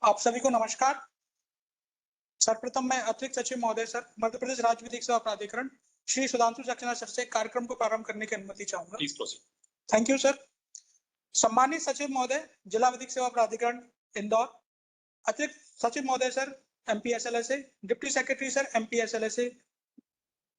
आप सभी को नमस्कार। सर्वप्रथम मैं अतिरिक्त सचिव महोदय सर, मध्य प्रदेश राज्य विधिक सेवा प्राधिकरण श्री सुधांशु सक्सेना सर से कार्यक्रम को प्रारंभ करने की अनुमति चाहूंगा। Please proceed. Thank you sir. सम्मानित सचिव महोदय, जिला विधिक सेवा प्राधिकरण इंदौर, अतिरिक्त सचिव महोदय sir MPSLSA, deputy secretary sir MPSLSA,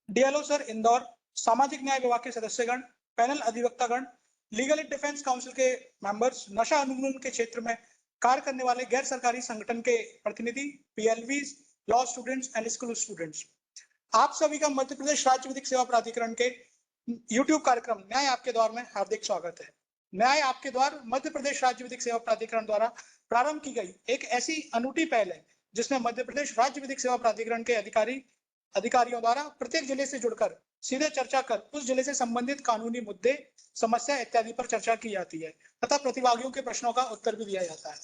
DLO sir Indore, सामाजिक न्याय विभाग के सदस्यगण, पैनल अधिवक्तागण, लीगल एड डिफेंस काउंसिल के मेंबर्स, नशा उन्मूलन के क्षेत्र में कार्य करने वाले गैर सरकारी संगठन के प्रतिनिधि, पीएलवीज, law students and school students, आप सभी का मध्य प्रदेश राज्य विधिक सेवा प्राधिकरण के यूट्यूब कार्यक्रम न्याय आपके द्वार में हार्दिक स्वागत है। न्याय आपके द्वार मध्य प्रदेश राज्य विधिक सेवा प्राधिकरण द्वारा प्रारंभ की गई एक ऐसी अनूठी पहल है जिसमें मध्य प्रदेश राज्य विधिक सेवा प्राधिकरण के अधिकारियों द्वारा प्रत्येक जिले से जुड़कर सीधे चर्चा कर उस जिले से संबंधित कानूनी मुद्दे, समस्या इत्यादि पर चर्चा की जाती है तथा प्रतिभागियों के प्रश्नों का उत्तर भी दिया जाता है।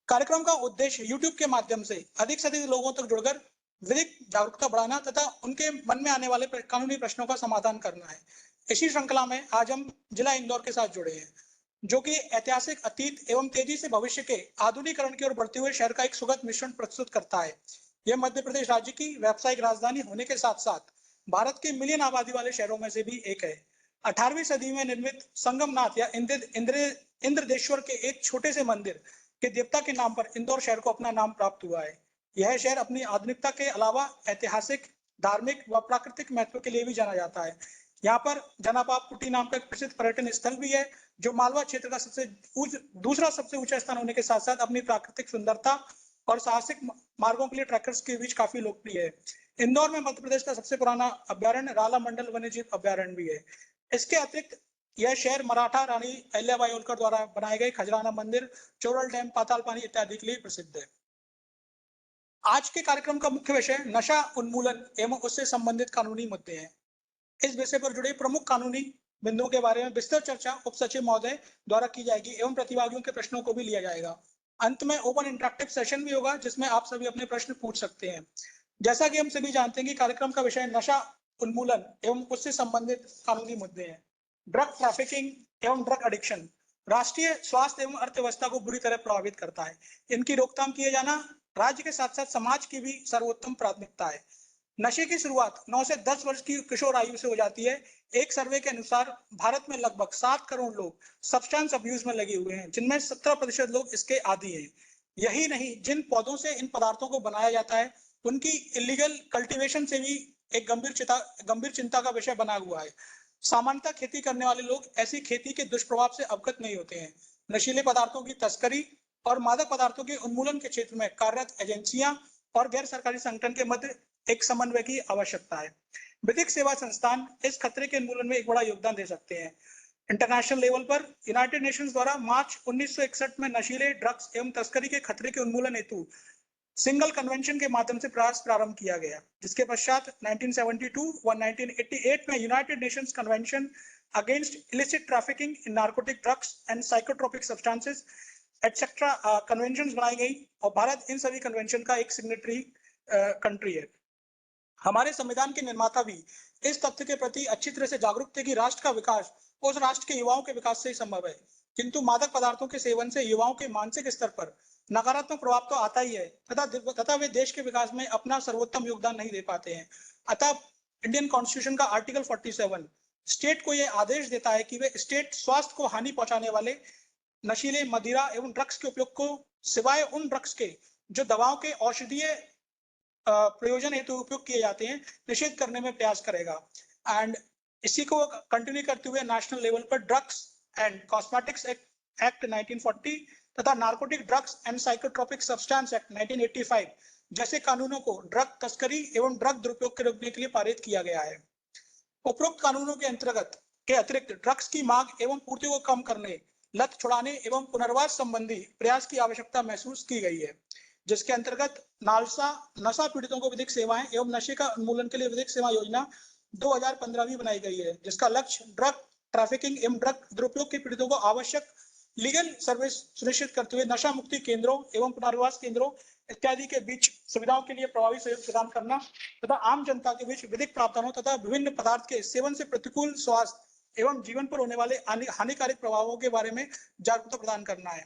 कार्यक्रम का उद्देश्य YouTube के माध्यम से अधिक लोगों तक जुड़कर विधिक जागरूकता बढ़ाना तथा उनके मन में आने वाले कानूनी प्रश्नों का समाधान करना है। इसी श्रृंखला में आज हम जिला इंदौर के साथ जुड़े हैं, जो कि ऐतिहासिक अतीत एवं तेजी से भविष्य के आधुनिकीकरण की ओर बढ़ते हुए शहर का एक सुगत मिश्रण प्रस्तुत करता है। यह मध्य प्रदेश राज्य की व्यावसायिक राजधानी होने के साथ साथ भारत के मिलियन आबादी वाले शहरों में से भी एक है। 18वीं सदी में निर्मित संगमनाथ या इंद्रदेश्वर के एक छोटे से मंदिर के देवता के नाम पर इंदौर शहर को अपना नाम प्राप्त हुआ है। यह शहर अपनी आधुनिकता के अलावा ऐतिहासिक, धार्मिक व प्राकृतिक महत्व के लिए भी जाना जाता है। यहाँ पर जनाबाब कुटी नाम का एक प्रसिद्ध पर्यटन स्थल भी है, जो मालवा क्षेत्र का दूसरा सबसे ऊंचा स्थान होने के साथ साथ अपनी प्राकृतिक सुंदरता और साहसिक मार्गों के लिए ट्रैकर्स के बीच काफी लोकप्रिय है। इंदौर में मध्य प्रदेश का सबसे पुराना अभ्यारण्य राला मंडल वन्यजीव अभ्यारण्य भी है। इसके अतिरिक्त यह शहर मराठा रानी अहिल्याबाई होलकर द्वारा बनाए गए खजराना मंदिर, चोरल डैम, पाताल पानी इत्यादि के लिए प्रसिद्ध है। आज के कार्यक्रम का मुख्य विषय नशा उन्मूलन एवं उससे संबंधित कानूनी मुद्दे हैं। इस विषय पर जुड़े प्रमुख कानूनी बिंदुओं के बारे में विस्तृत चर्चा उप सचिव महोदय द्वारा की जाएगी एवं प्रतिभागियों के प्रश्नों को भी लिया जाएगा। अंत में ओपन इंटरेक्टिव सेशन भी होगा जिसमें आप सभी अपने प्रश्न पूछ सकते हैं। जैसा कि हम सभी जानते हैं कि कार्यक्रम का विषय नशा उन्मूलन एवं उससे संबंधित कानूनी मुद्दे हैं। ड्रग ट्रैफिकिंग एवं ड्रग एडिक्शन राष्ट्रीय स्वास्थ्य एवं अर्थव्यवस्था को बुरी तरह प्रभावित करता है। इनकी रोकथाम किए जाना राज्य के साथ साथ समाज की भी सर्वोत्तम प्राथमिकता है। नशे की शुरुआत 9 से 10 वर्ष की किशोर आयु से हो जाती है। एक सर्वे के अनुसार भारत में लगभग 7 करोड़ लोग सब्सटेंस अब्यूज में लगे हुए हैं, जिनमें 17% लोग इसके आदी हैं। यही नहीं, जिन पौधों से इन पदार्थों को बनाया जाता है उनकी इलीगल कल्टीवेशन से भी एक गंभीर चिंता का विषय बना हुआ है। सामान्यतः खेती करने वाले लोग ऐसी खेती के दुष्प्रभाव से अवगत नहीं होते हैं। नशीले पदार्थों की तस्करी और मादक पदार्थों के उन्मूलन के क्षेत्र में कार्यरत एजेंसियां और गैर सरकारी संगठन के मध्य एक समन्वय की आवश्यकता है। विधिक सेवा संस्थान इस खतरे के उन्मूलन में एक बड़ा योगदान दे सकते हैं। इंटरनेशनल लेवल पर यूनाइटेड नेशंस द्वारा मार्च 1961 में नशीले ड्रग्स एवं तस्करी के खतरे के उन्मूलन हेतु सिंगल कन्वेंशन के माध्यम से प्रयास प्रारंभ किया गया, जिसके पश्चात 1972 व 1988 में United Nations convention against illicit trafficking in narcotic drugs and psychotropic substances etcetera conventions बनाई गई और भारत इन सभी कन्वेंशन का एक सिग्नेटरी कंट्री है। हमारे संविधान के निर्माता भी इस तथ्य के प्रति अच्छी तरह से जागरूक थे कि राष्ट्र का विकास उस राष्ट्र के युवाओं के विकास से ही संभव है, किंतु मादक पदार्थों के सेवन से युवाओं के मानसिक स्तर पर नकारात्मक प्रभाव तो आता ही है तथा वे देश के विकास में अपना सर्वोत्तम योगदान नहीं दे पाते हैं। अतः इंडियन कॉन्स्टिट्यूशन का आर्टिकल 47 स्टेट को यह आदेश देता है कि वे स्टेट स्वास्थ्य को हानि पहुंचाने वाले नशीले, मदिरा एवं ड्रग्स के उपयोग को सिवाय उन ड्रग्स के जो दवाओं के औषधीय प्रयोजन हेतु उपयोग किए जाते हैं निषेध करने में प्रयास करेगा। एंड इसी को कंटिन्यू करते हुए नेशनल लेवल पर ड्रग्स एंड कॉस्मेटिक्स एक्ट 1940 तथा narcotic drugs and psychotropic substance act 1985 जैसे कानूनों को ड्रग तस्करी एवं ड्रग दुरुपयोग के रोकने के लिए पारित किया गया है। उपरोक्त कानूनों के अतिरिक्त ड्रग्स की मांग एवं पूर्ति को कम करने, लत छुड़ाने एवं पुनर्वास संबंधी प्रयास की आवश्यकता महसूस की गई है, जिसके अंतर्गत नशा पीड़ितों को विधिक सेवाएं एवं नशे का उन्मूलन के लिए विधिक सेवा योजना 2015 भी बनाई गई है, जिसका लक्ष्य ड्रग ट्रैफिकिंग एवं ड्रग दुरुपयोग के पीड़ितों को आवश्यक लीगल सर्विस सुनिश्चित करते हुए नशा मुक्ति केंद्रों एवं पुनर्वास केंद्रों इत्यादि के बीच सुविधाओं के लिए प्रभावी सहयोग प्रदान करना तथा आम जनता के बीच विधिक प्रावधानों तथा विभिन्न पदार्थ के सेवन से प्रतिकूल स्वास्थ्य एवं जीवन पर होने वाले हानिकारक प्रभावों के बारे में जागरूकता प्रदान करना है।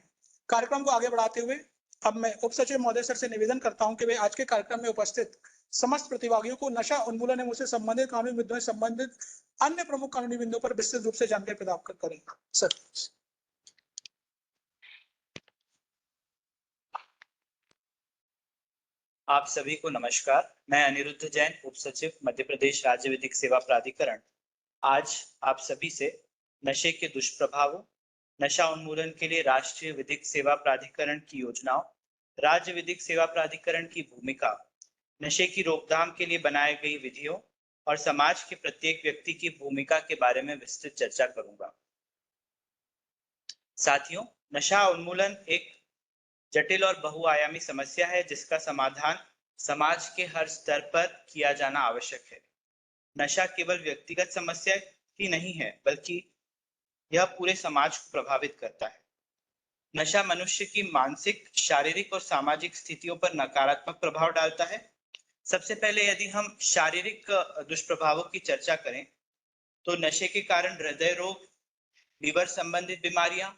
कार्यक्रम को आगे बढ़ाते हुए अब मैं उप सचिव महोदय सर से निवेदन करता हूं कि वे आज के कार्यक्रम में उपस्थित समस्त प्रतिभागियों को नशा उन्मूलन एवं उससे संबंधित कानूनी मुद्दों से संबंधित अन्य प्रमुख कानूनी बिंदुओं पर विस्तृत रूप से जानकारी प्रदान करें। सर। आप सभी को नमस्कार। मैं अनिरुद्ध जैन, उप सचिव मध्य प्रदेश राज्य विधिक सेवा प्राधिकरण, आज आप सभी से नशे के दुष्प्रभावों, नशा उन्मूलन के लिए राष्ट्रीय विधिक सेवा प्राधिकरण की योजनाओं, राज्य विधिक सेवा प्राधिकरण की भूमिका, नशे की रोकथाम के लिए बनाई गई विधियों और समाज के प्रत्येक व्यक्ति की भूमिका के बारे में विस्तृत चर्चा करूंगा। साथियों, नशा उन्मूलन एक जटिल और बहुआयामी समस्या है जिसका समाधान समाज के हर स्तर पर किया जाना आवश्यक है। नशा केवल व्यक्तिगत समस्या ही नहीं है, बल्कि यह पूरे समाज को प्रभावित करता है। नशा मनुष्य की मानसिक, शारीरिक और सामाजिक स्थितियों पर नकारात्मक प्रभाव डालता है। सबसे पहले यदि हम शारीरिक दुष्प्रभावों की चर्चा करें तो नशे के कारण हृदय रोग, लीवर संबंधित बीमारियां,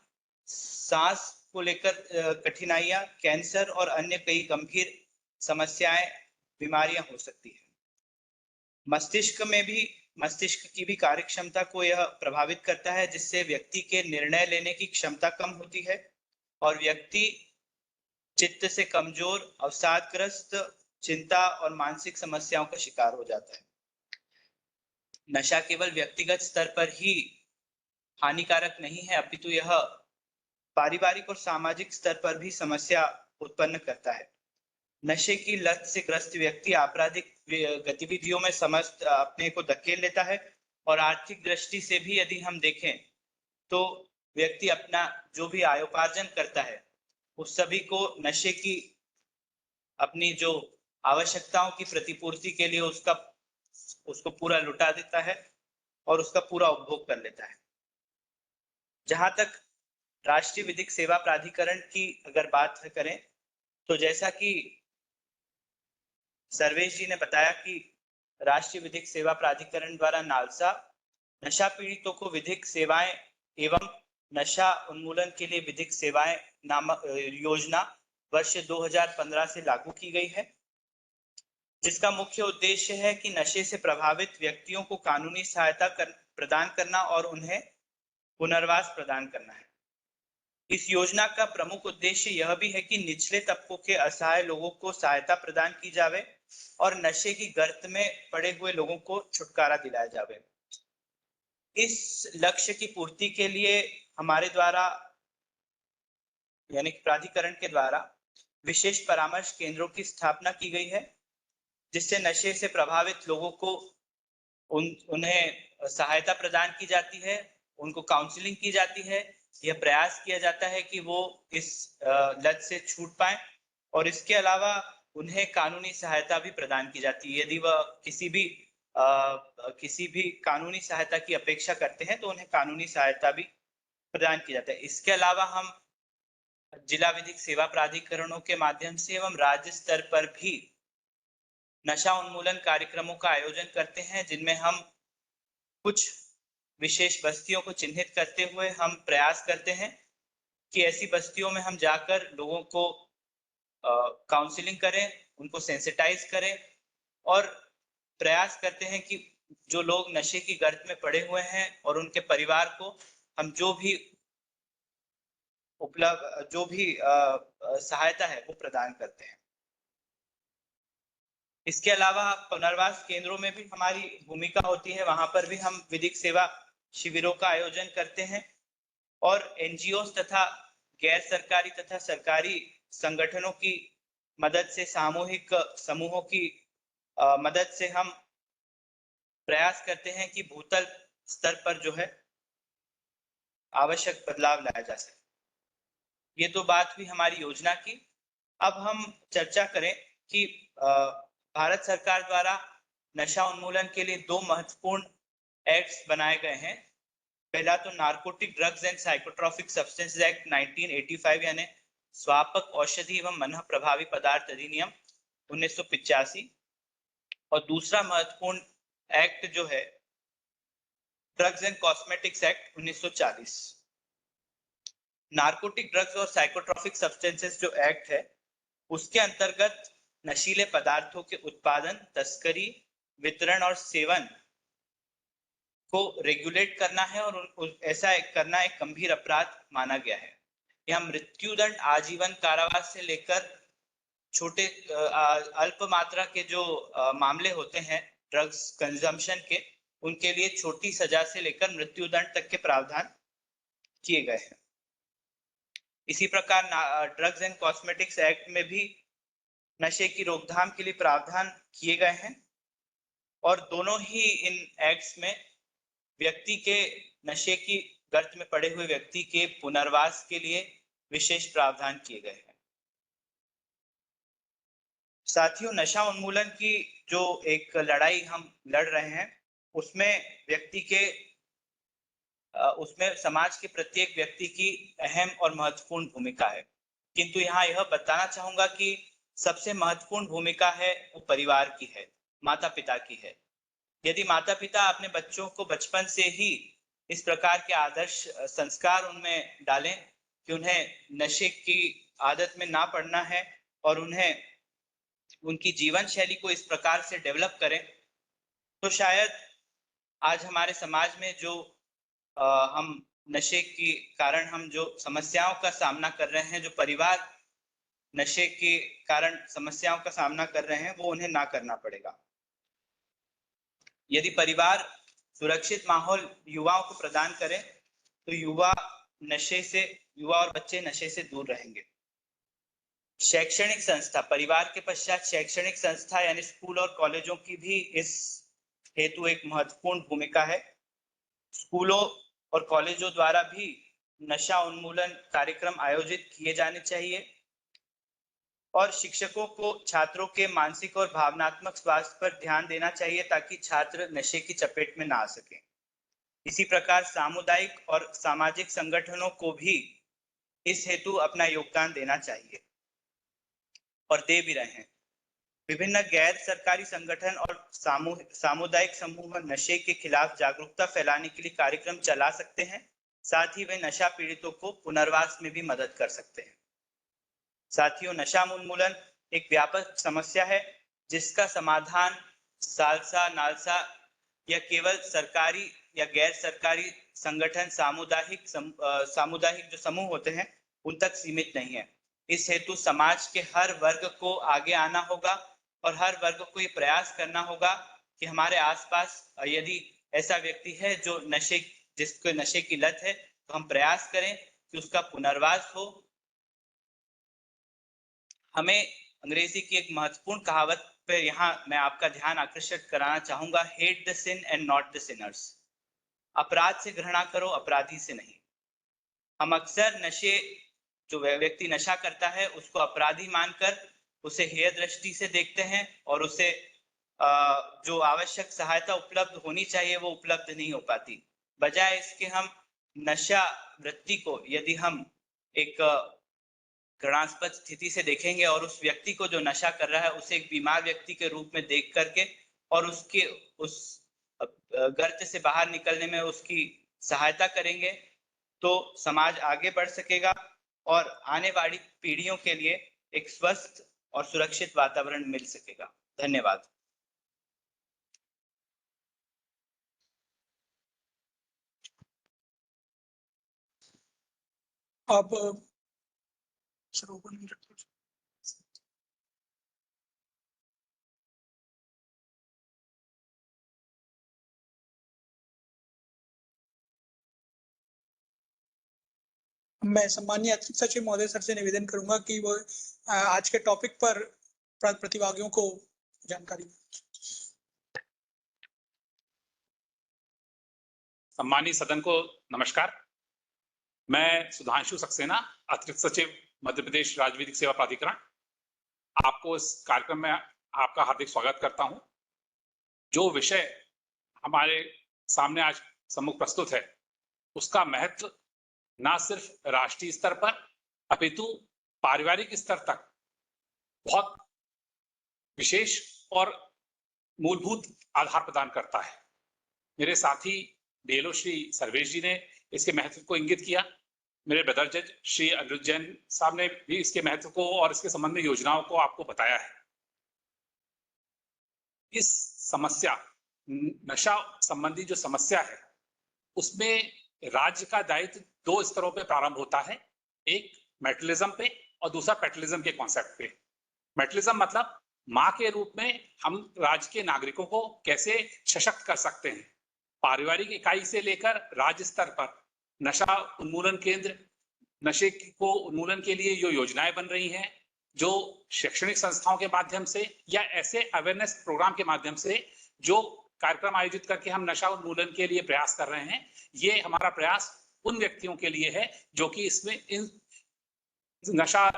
सांस को लेकर कठिनाइयां, कैंसर और अन्य कई गंभीर समस्याएं, बीमारियां हो सकती है। मस्तिष्क की भी कार्यक्षमता को यह प्रभावित करता है, जिससे व्यक्ति के निर्णय लेने की क्षमता कम होती है और व्यक्ति चित्त से कमजोर, अवसादग्रस्त, चिंता और मानसिक समस्याओं का शिकार हो जाता है। नशा केवल व्यक्तिगत स्तर पर ही हानिकारक नहीं है, अपितु यह पारिवारिक और सामाजिक स्तर पर भी समस्या उत्पन्न करता है। नशे की लत से ग्रस्त व्यक्ति आपराधिक गतिविधियों में समस्त अपने को धकेल लेता है और आर्थिक दृष्टि से भी यदि हम देखें तो व्यक्ति अपना जो भी आयोपार्जन करता है उस सभी को नशे की अपनी जो आवश्यकताओं की प्रतिपूर्ति के लिए उसको पूरा लुटा देता है और उसका पूरा उपभोग कर लेता है। जहां तक राष्ट्रीय विधिक सेवा प्राधिकरण की अगर बात करें तो जैसा कि सर्वेश जी ने बताया कि राष्ट्रीय विधिक सेवा प्राधिकरण द्वारा नालसा नशा पीड़ितों को विधिक सेवाएं एवं नशा उन्मूलन के लिए विधिक सेवाएं नामक योजना वर्ष 2015 से लागू की गई है, जिसका मुख्य उद्देश्य है कि नशे से प्रभावित व्यक्तियों को कानूनी सहायता प्रदान करना और उन्हें पुनर्वास प्रदान करना है। इस योजना का प्रमुख उद्देश्य यह भी है कि निचले तबकों के असहाय लोगों को सहायता प्रदान की जावे और नशे की गर्त में पड़े हुए लोगों को छुटकारा दिलाया जावे। इस लक्ष्य की पूर्ति के लिए हमारे द्वारा यानी प्राधिकरण के द्वारा विशेष परामर्श केंद्रों की स्थापना की गई है, जिससे नशे से प्रभावित लोगों को उन्हें सहायता प्रदान की जाती है, उनको काउंसलिंग की जाती है। यह प्रयास किया जाता है कि वो इस लत से छूट पाए और इसके अलावा उन्हें कानूनी सहायता भी प्रदान की जाती है। यदि वह किसी भी कानूनी सहायता की अपेक्षा करते हैं तो उन्हें कानूनी सहायता भी प्रदान की जाती है। इसके अलावा हम जिला विधिक सेवा प्राधिकरणों के माध्यम से एवं राज्य स्तर पर भी नशा उन्मूलन कार्यक्रमों का आयोजन करते हैं, जिनमें हम कुछ विशेष बस्तियों को चिन्हित करते हुए हम प्रयास करते हैं कि ऐसी बस्तियों में हम जाकर लोगों को काउंसलिंग करें, उनको सेंसिटाइज करें और प्रयास करते हैं कि जो लोग नशे की गर्त में पड़े हुए हैं और उनके परिवार को हम जो भी सहायता है वो प्रदान करते हैं। इसके अलावा पुनर्वास केंद्रों में भी हमारी भूमिका होती है, वहां पर भी हम विधिक सेवा शिविरों का आयोजन करते हैं और एनजीओ तथा गैर सरकारी तथा सरकारी संगठनों की मदद से, सामूहिक समूहों की मदद से हम प्रयास करते हैं कि भूतल स्तर पर जो है आवश्यक बदलाव लाया जा सके। ये तो बात हुई हमारी योजना की। अब हम चर्चा करें कि भारत सरकार द्वारा नशा उन्मूलन के लिए 2 महत्वपूर्ण एक्ट्स बनाए गए हैं। पहला तो narcotic drugs and psychotropic substances act 1985 यानी स्वापक औषधि एवं मन प्रभावी पदार्थ अधिनियम 1985 और दूसरा महत्वपूर्ण एक्ट जो है drugs and cosmetics act 1940। Narcotic drugs और साइकोट्रॉपिक सब्सटेंसेस जो एक्ट है उसके अंतर्गत नशीले पदार्थों के उत्पादन, तस्करी, वितरण और सेवन को रेगुलेट करना है और ऐसा करना एक गंभीर अपराध माना गया है। यह मृत्युदंड, आजीवन कारावास से लेकर छोटे अल्प मात्रा के जो मामले होते हैं ड्रग्स कंजम्पशन के, उनके लिए छोटी सजा से लेकर मृत्युदंड तक के प्रावधान किए गए हैं। इसी प्रकार ड्रग्स एंड कॉस्मेटिक्स एक्ट में भी नशे की रोकथाम के लिए प्रावधान किए गए हैं और दोनों ही इन एक्ट्स में व्यक्ति के नशे की गर्त में पड़े हुए व्यक्ति के पुनर्वास के लिए विशेष प्रावधान किए गए हैं। साथियों, नशा उन्मूलन की जो एक लड़ाई हम लड़ रहे हैं उसमें व्यक्ति के उसमें समाज के प्रत्येक व्यक्ति की अहम और महत्वपूर्ण भूमिका है, किंतु यहाँ यह बताना चाहूंगा कि सबसे महत्वपूर्ण भूमिका है वो परिवार की है, माता पिता की है। यदि माता पिता अपने बच्चों को बचपन से ही इस प्रकार के आदर्श संस्कार उनमें डालें कि उन्हें नशे की आदत में ना पड़ना है और उन्हें उनकी जीवन शैली को इस प्रकार से डेवलप करें, तो शायद आज हमारे समाज में जो हम नशे के कारण हम जो समस्याओं का सामना कर रहे हैं, जो परिवार नशे के कारण समस्याओं का सामना कर रहे हैं, वो उन्हें ना करना पड़ेगा। यदि परिवार सुरक्षित माहौल युवाओं को प्रदान करे तो युवा और बच्चे नशे से दूर रहेंगे। शैक्षणिक संस्था, परिवार के पश्चात शैक्षणिक संस्था यानी स्कूल और कॉलेजों की भी इस हेतु एक महत्वपूर्ण भूमिका है। स्कूलों और कॉलेजों द्वारा भी नशा उन्मूलन कार्यक्रम आयोजित किए जाने चाहिए और शिक्षकों को छात्रों के मानसिक और भावनात्मक स्वास्थ्य पर ध्यान देना चाहिए ताकि छात्र नशे की चपेट में ना आ सके। इसी प्रकार सामुदायिक और सामाजिक संगठनों को भी इस हेतु अपना योगदान देना चाहिए और दे भी रहे हैं। विभिन्न गैर सरकारी संगठन और सामुदायिक समूह नशे के खिलाफ जागरूकता फैलाने के लिए कार्यक्रम चला सकते हैं। साथ ही वे नशा पीड़ितों को पुनर्वास में भी मदद कर सकते हैं। साथियों, नशा उन्मूलन एक व्यापक समस्या है जिसका समाधान सालसा, नालसा या केवल सरकारी या गैर सरकारी संगठन, सामुदायिक जो समूह होते हैं उन तक सीमित नहीं है। इस हेतु समाज के हर वर्ग को आगे आना होगा और हर वर्ग को ये प्रयास करना होगा कि हमारे आसपास यदि ऐसा व्यक्ति है जो जिसको नशे की लत है, तो हम प्रयास करें कि उसका पुनर्वास हो। हमें अंग्रेजी की एक महत्वपूर्ण कहावत पर यहाँ मैं आपका ध्यान आकर्षित कराना चाहूंगा, hate the sin and not the sinners. अपराध से घृणा करो, अपराधी से नहीं। हम अक्सर जो व्यक्ति नशा करता है उसको अपराधी मानकर उसे हेय दृष्टि से देखते हैं और उसे जो आवश्यक सहायता उपलब्ध होनी चाहिए वो उपलब्ध नहीं हो पाती। बजाय इसके हम नशा वृत्ति को यदि हम एक घृणास्पद स्थिति से देखेंगे और उस व्यक्ति को जो नशा कर रहा है उसे एक बीमार व्यक्ति के रूप में देख करके और उसके उस गर्त से बाहर निकलने में उसकी सहायता करेंगे, तो समाज आगे बढ़ सकेगा और आने वाली पीढ़ियों के लिए एक स्वस्थ और सुरक्षित वातावरण मिल सकेगा। धन्यवाद। अब मैं सम्मानीय अतिरिक्त सचिव महोदय सर से निवेदन करूंगा कि वो आज के टॉपिक पर प्रतिभागियों को जानकारी दें। सम्मानीय सदन को नमस्कार। मैं सुधांशु सक्सेना, अतिरिक्त सचिव मध्य प्रदेश राज्य विधिक सेवा प्राधिकरण, आपको इस कार्यक्रम में आपका हार्दिक स्वागत करता हूं। जो विषय हमारे सामने आज सम्मुख प्रस्तुत है उसका महत्व ना सिर्फ राष्ट्रीय स्तर पर अपितु पारिवारिक स्तर तक बहुत विशेष और मूलभूत आधार प्रदान करता है। मेरे साथी डीएलओ श्री सर्वेश जी ने इसके महत्व को इंगित किया। मेरे ब्रदर जज श्री अनिरुद्ध जैन साहब ने भी इसके महत्व को और इसके संबंध में योजनाओं को आपको बताया है। इस समस्या, नशा संबंधी जो समस्या है, उसमें राज्य का दायित्व 2 स्तरों पे प्रारंभ होता है, एक मेटलिज्म पे और दूसरा पेटलिज्म के कॉन्सेप्ट पे। मेटलिज्म मतलब माँ के रूप में हम राज्य के नागरिकों को कैसे सशक्त कर सकते हैं। पारिवारिक इकाई से लेकर राज्य स्तर पर नशा उन्मूलन केंद्र, नशे को उन्मूलन के लिए जो योजनाएं बन रही हैं, जो शैक्षणिक संस्थाओं के माध्यम से या ऐसे अवेयरनेस प्रोग्राम के माध्यम से जो कार्यक्रम आयोजित करके हम नशा उन्मूलन के लिए प्रयास कर रहे हैं, ये हमारा प्रयास उन व्यक्तियों के लिए है जो कि इसमें इन नशा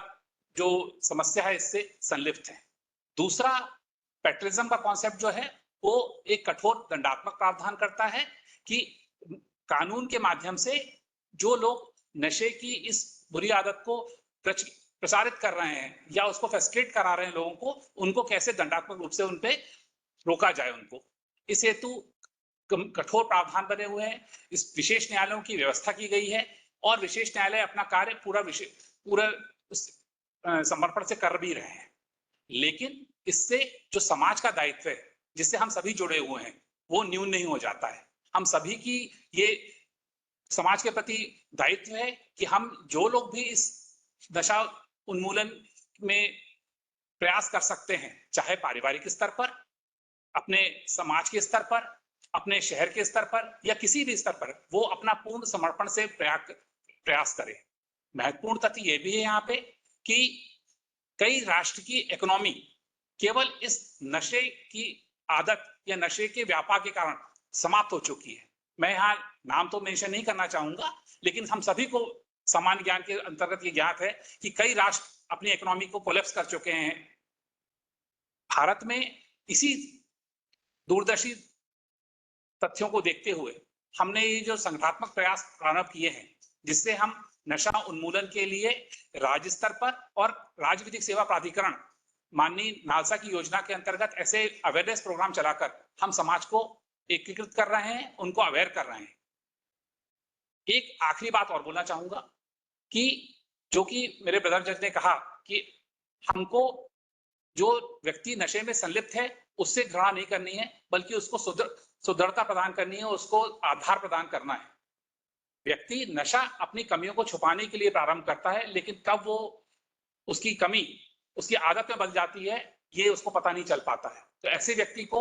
जो समस्या है इससे संलिप्त है। दूसरा, पेट्रिज्म का कॉन्सेप्ट जो है वो एक कठोर दंडात्मक प्रावधान करता है कि कानून के माध्यम से जो लोग नशे की इस बुरी आदत को प्रसारित कर रहे हैं या उसको फैसिलिटेट करा रहे हैं लोगों को, उनको कैसे दंडात्मक रूप से उनपे रोका जाए उनको। इस हेतु कठोर प्रावधान बने हुए हैं, इस विशेष न्यायालयों की व्यवस्था की गई है और विशेष न्यायालय अपना कार्य पूरा समर्पण से कर भी रहे हैं। लेकिन इससे जो समाज का दायित्व है जिससे हम सभी जुड़े हुए हैं वो न्यून नहीं हो जाता है। हम सभी की ये समाज के प्रति दायित्व है कि हम जो लोग भी इस नशा उन्मूलन में प्रयास कर सकते हैं, चाहे पारिवारिक स्तर पर, अपने समाज के स्तर पर, अपने शहर के स्तर पर या किसी भी स्तर पर, वो अपना पूर्ण समर्पण से प्रयास करें। महत्वपूर्ण तथ्य ये भी है यहाँ पे कि कई राष्ट्र की इकोनॉमी केवल इस नशे की आदत या नशे के व्यापार के कारण समाप्त हो चुकी है। मैं यहाँ नाम तो मेंशन नहीं करना चाहूंगा, लेकिन हम सभी को सामान्य ज्ञान के अंतर्गत ये ज्ञात है कि कई राष्ट्र अपनी इकोनॉमी को कोलैप्स कर चुके हैं। भारत में इसी दूरदर्शी तथ्यों को देखते हुए हमने ये जो संगठनात्मक प्रयास प्रारंभ किए हैं, जिससे हम नशा उन्मूलन के लिए राज्य स्तर पर और राज्य विधिक सेवा प्राधिकरण माननीय नालसा की योजना के अंतर्गत ऐसे अवेयरनेस प्रोग्राम चलाकर हम समाज को एकीकृत कर रहे हैं, उनको अवेयर कर रहे हैं। एक आखिरी बात और बोलना चाहूंगा कि जो कि मेरे ब्रदर जज ने कहा कि हमको जो व्यक्ति नशे में संलिप्त है उससे घृणा नहीं करनी है, बल्कि उसको सुदृढ़ता प्रदान करनी है, उसको आधार प्रदान करना है। व्यक्ति नशा अपनी कमियों को छुपाने के लिए प्रारंभ करता है, लेकिन कब वो उसकी कमी उसकी आदत में बदल जाती है ये उसको पता नहीं चल पाता है। तो ऐसे व्यक्ति को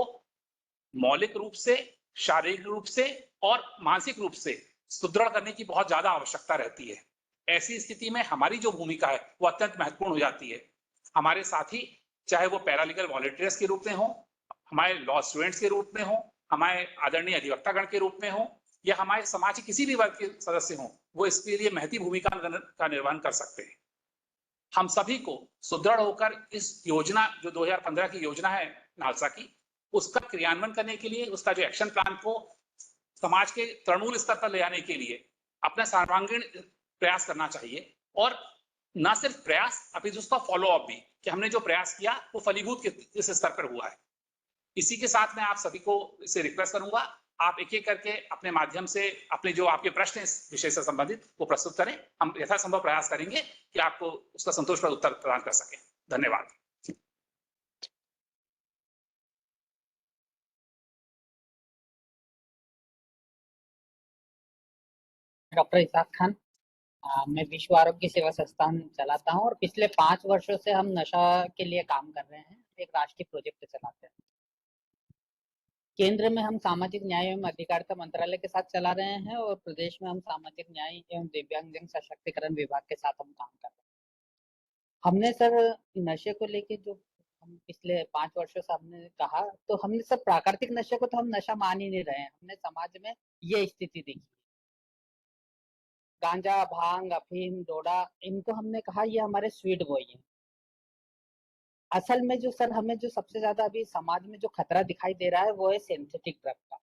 मौलिक रूप से, शारीरिक रूप से और मानसिक रूप से सुदृढ़ करने की बहुत ज्यादा आवश्यकता रहती है। ऐसी स्थिति में हमारी जो भूमिका है वो अत्यंत महत्वपूर्ण हो जाती है। हमारे साथी, चाहे वो पैरालीगल वॉलंटियर्स के रूप में हो, हमारे लॉ स्टूडेंट्स के रूप में हो, हमारे आदरणीय अधिवक्तागण के रूप में हो या हमारे समाज के किसी भी वर्ग के सदस्य हों, वो इसके लिए महती भूमिका का निर्वहन कर सकते हैं। हम सभी को सुदृढ़ होकर इस योजना जो 2015 की योजना है नालसा की, उसका क्रियान्वयन करने के लिए, उसका जो एक्शन प्लान को समाज के तृणमूल स्तर पर ले आने के लिए अपना सर्वांगीण प्रयास करना चाहिए। और न सिर्फ प्रयास अपितु उसका फॉलो अप भी, कि हमने जो प्रयास किया वो फलीभूत किस स्तर पर हुआ है। इसी के साथ मैं आप सभी को इसे रिक्वेस्ट करूंगा, आप एक एक करके अपने माध्यम से अपने जो आपके प्रश्न इस विषय से संबंधित वो प्रस्तुत करें। हम यथासंभव प्रयास करेंगे कि आपको उसका संतोषप्रद उत्तर प्रदान कर सकें। धन्यवाद। डॉक्टर इसाक खान, मैं विश्व आरोग्य सेवा संस्थान चलाता हूं और पिछले 5 वर्षों से हम नशा के लिए काम कर रहे हैं। एक राष्ट्रीय प्रोजेक्ट चलाते हैं। केंद्र में हम सामाजिक न्याय एवं अधिकारिता मंत्रालय के साथ चला रहे हैं और प्रदेश में हम सामाजिक न्याय एवं दिव्यांगजन सशक्तिकरण विभाग के साथ हम काम कर रहे हैं। हमने सर नशे को लेके जो हम पिछले 5 वर्षों से हमने कहा, तो हमने सर प्राकृतिक नशे को तो हम नशा मान ही नहीं रहे हैं। हमने समाज में ये स्थिति देखी, गांजा, भांग, अफीम, डोडा, इनको हमने कहा ये हमारे स्वीट बॉय हैं। असल में जो सर हमें जो सबसे ज्यादा अभी समाज में जो खतरा दिखाई दे रहा है वो है सिंथेटिक ड्रग का।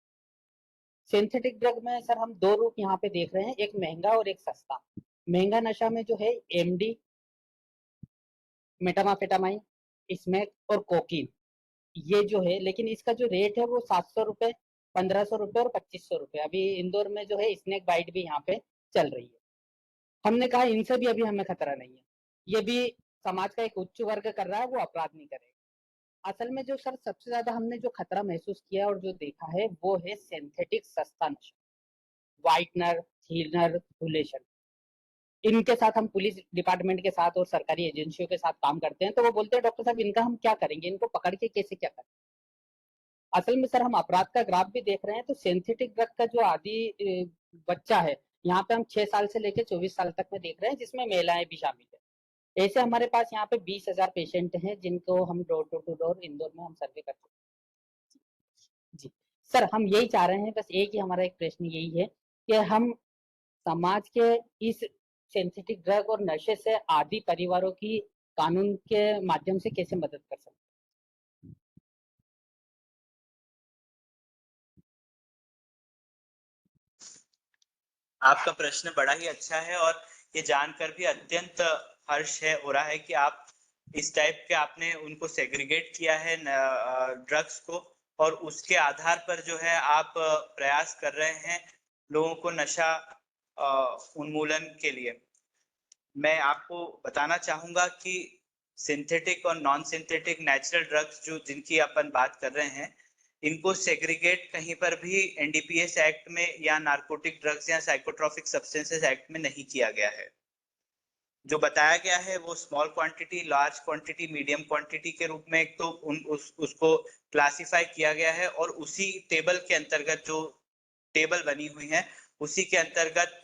सिंथेटिक ड्रग में सर हम 2 रूप यहाँ पे देख रहे हैं, एक महंगा और एक सस्ता। महंगा नशा में जो है एमडी, मेटामाफेटामाइन, स्मैक और कोकीन, ये जो है, लेकिन इसका जो रेट है वो 700 रुपए, 1500 रुपए और 2500 रुपए। अभी इंदौर में जो है स्नैक बाइट भी यहाँ पे चल रही है। हमने कहा इनसे भी अभी हमें खतरा नहीं है, ये भी समाज का एक उच्च वर्ग कर रहा है, वो अपराध नहीं करेगा। असल में जो सर सबसे ज्यादा हमने जो खतरा महसूस किया और जो देखा है वो है सिंथेटिक सस्ता नशा, व्हाइटनर, थिनर, फुलेशन। इनके साथ हम पुलिस डिपार्टमेंट के साथ और सरकारी एजेंसियों के साथ काम करते हैं, तो वो बोलते हैं डॉक्टर साहब इनका हम क्या करेंगे, इनको पकड़ के कैसे क्या करें। असल में सर हम अपराध का ग्राफ भी देख रहे हैं, तो सिंथेटिक ड्रग का जो आदि बच्चा है, यहाँ पे हम 6 साल से लेकर 24 साल तक में देख रहे हैं, जिसमें महिलाएं भी शामिल है। ऐसे हमारे पास यहाँ पे 20,000 पेशेंट हैं जिनको हम डोर टू डोर इंदौर में हम सर्वे करते हैं। जी सर, हम यही चाह रहे हैं, बस एक ही हमारा एक प्रश्न यही है कि हम समाज के इस सिंथेटिक ड्रग और नशे से आदि परिवारों की कानून के माध्यम से कैसे मदद कर सकते हैं। आपका प्रश्न बड़ा ही अच्छा है और ये जानकर भी अत्यंत हर्ष हो रहा है कि आप इस टाइप के आपने उनको सेग्रीगेट किया है ड्रग्स को, और उसके आधार पर जो है आप प्रयास कर रहे हैं लोगों को नशा उन्मूलन के लिए। मैं आपको बताना चाहूंगा कि सिंथेटिक और नॉन सिंथेटिक नेचुरल ड्रग्स जो जिनकी अपन बात कर रहे हैं, इनको सेग्रीगेट कहीं पर भी एनडीपीएस एक्ट में या नार्कोटिक ड्रग्स या साइकोट्रॉपिक सब्सटेंसेस एक्ट में नहीं किया गया है। जो बताया गया है वो small quantity, large quantity, medium quantity के रूप में एक तो उसको क्लासिफाई किया गया है, और उसी टेबल के अंतर्गत जो टेबल बनी हुई है उसी के अंतर्गत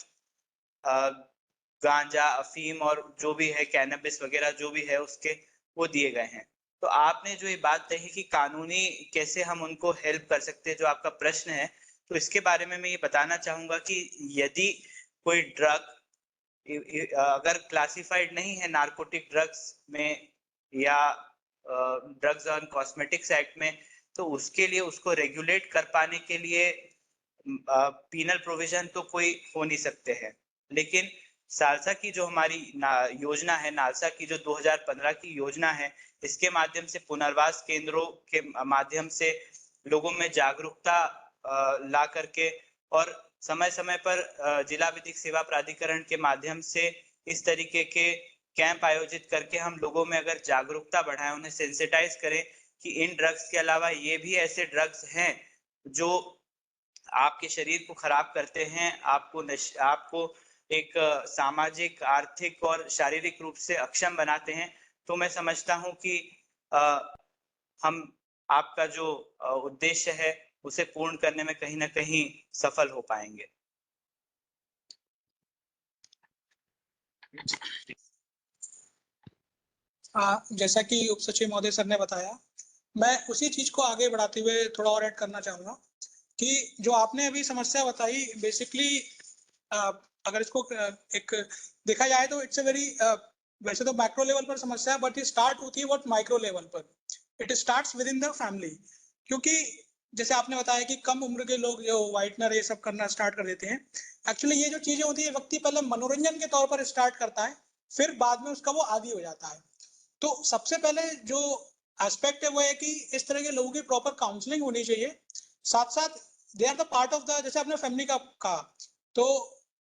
गांजा, अफीम और जो भी है कैनबिस वगैरह जो भी है उसके वो दिए गए हैं। तो आपने जो ये बात कही कि कानूनी कैसे हम उनको हेल्प कर सकते हैं, जो आपका प्रश्न है, तो इसके बारे में मैं ये बताना चाहूंगा कि यदि कोई ड्रग अगर क्लासिफाइड नहीं है नार्कोटिक ड्रग्स में या ड्रग्स एंड कॉस्मेटिक्स एक्ट में, तो उसके लिए उसको रेगुलेट कर पाने के लिए पीनल प्रोविजन तो कोई हो नहीं सकते हैं। लेकिन सालसा की जो हमारी योजना है, नालसा की जो 2015 की योजना है, इसके माध्यम से पुनर्वास केंद्रों के माध्यम से लोगों में जागरूकता ला करके और समय समय पर जिला विधिक सेवा प्राधिकरण के माध्यम से इस तरीके के कैंप आयोजित करके हम लोगों में अगर जागरूकता बढ़ाएं, उन्हें सेंसिटाइज करें कि इन ड्रग्स के अलावा ये भी ऐसे ड्रग्स हैं जो आपके शरीर को खराब करते हैं, आपको एक सामाजिक, आर्थिक और शारीरिक रूप से अक्षम बनाते हैं। तो मैं समझता हूं कि हम आपका जो उद्देश्य है उसे पूर्ण करने में कहीं ना कहीं सफल हो पाएंगे। जैसा कि उप सचिव महोदय सर ने बताया, मैं उसी चीज को आगे बढ़ाते हुए थोड़ा और ऐड करना चाहूंगा कि जो आपने अभी समस्या बताई, बेसिकली अगर इसको एक देखा जाए तो इट्स अ वेरी वैसे तो मैक्रो लेवल पर समस्या है, बट ये स्टार्ट होती है बहुत माइक्रो लेवल पर। It starts with in the family, क्योंकि जैसे आपने बताया कि कम उम्र के लोग जो व्हाइटनर ये सब करना स्टार्ट कर देते हैं। एक्चुअली ये जो चीजें होती है, व्यक्ति पहले मनोरंजन के तौर पर स्टार्ट करता है, फिर बाद में उसका वो आदी हो जाता है। तो सबसे पहले जो एस्पेक्ट है वो है कि इस तरह के लोगों की प्रॉपर काउंसलिंग होनी चाहिए। साथ साथ they are the part of the, जैसे आपने फैमिली का कहा, तो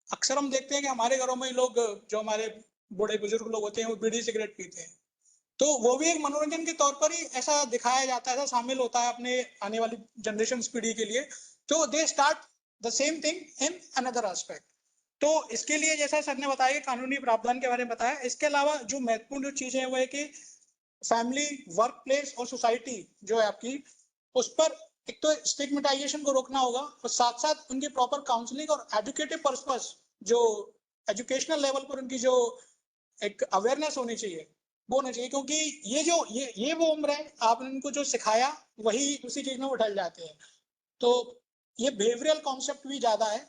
अक्सर हम देखते हैं कि हमारे घरों में लोग, जो हमारे बूढ़े बुजुर्ग लोग होते हैं, वो बीड़ी सिगरेट पीते हैं, तो वो भी एक मनोरंजन के तौर पर ही ऐसा दिखाया जाता है, ऐसा शामिल होता है अपने आने वाली जनरेशन पीढ़ी के लिए। तो they start the same thing in another aspect. तो इसके लिए जैसा सर ने बताया कि कानूनी प्रावधान के बारे में बताया, इसके अलावा जो महत्वपूर्ण जो चीजें हैं वो है कि फैमिली, वर्क प्लेस और सोसाइटी जो है आपकी, उस पर एक तो स्टिग्मेटाइजेशन को रोकना होगा, और साथ साथ उनकी प्रॉपर काउंसलिंग और एजुकेटिव पर्पस, जो एजुकेशनल लेवल पर उनकी जो एक अवेयरनेस होनी चाहिए वो होना चाहिए। क्योंकि ये वो उम्र है, आपने उनको जो सिखाया वही उसी चीज में वो ढल जाते हैं। तो ये बिहेवियरल कॉन्सेप्ट भी ज्यादा है,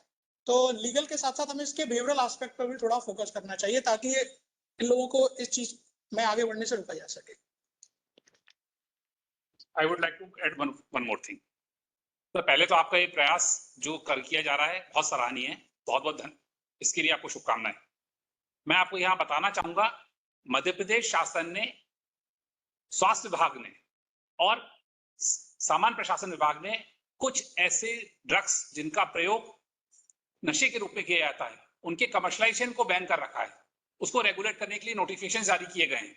तो लीगल के साथ साथ हमें इसके बिहेवियरल एस्पेक्ट पर भी थोड़ा फोकस करना चाहिए, ताकि इन लोगों को इस चीज में आगे बढ़ने से रोका जा सके। I would like to add one more thing. तो पहले तो आपका ये प्रयास जो किया जा रहा है बहुत सराहनीय है, बहुत बहुत इसके लिए आपको शुभकामनाएं। मैं आपको यहाँ बताना चाहूंगा, मध्य प्रदेश शासन ने, स्वास्थ्य विभाग ने और सामान्य प्रशासन विभाग ने कुछ ऐसे ड्रग्स जिनका प्रयोग नशे के रूप में किया जाता है उनके कमर्शलाइजेशन को बैन कर रखा है। उसको रेगुलेट करने के लिए नोटिफिकेशन जारी किए गए हैं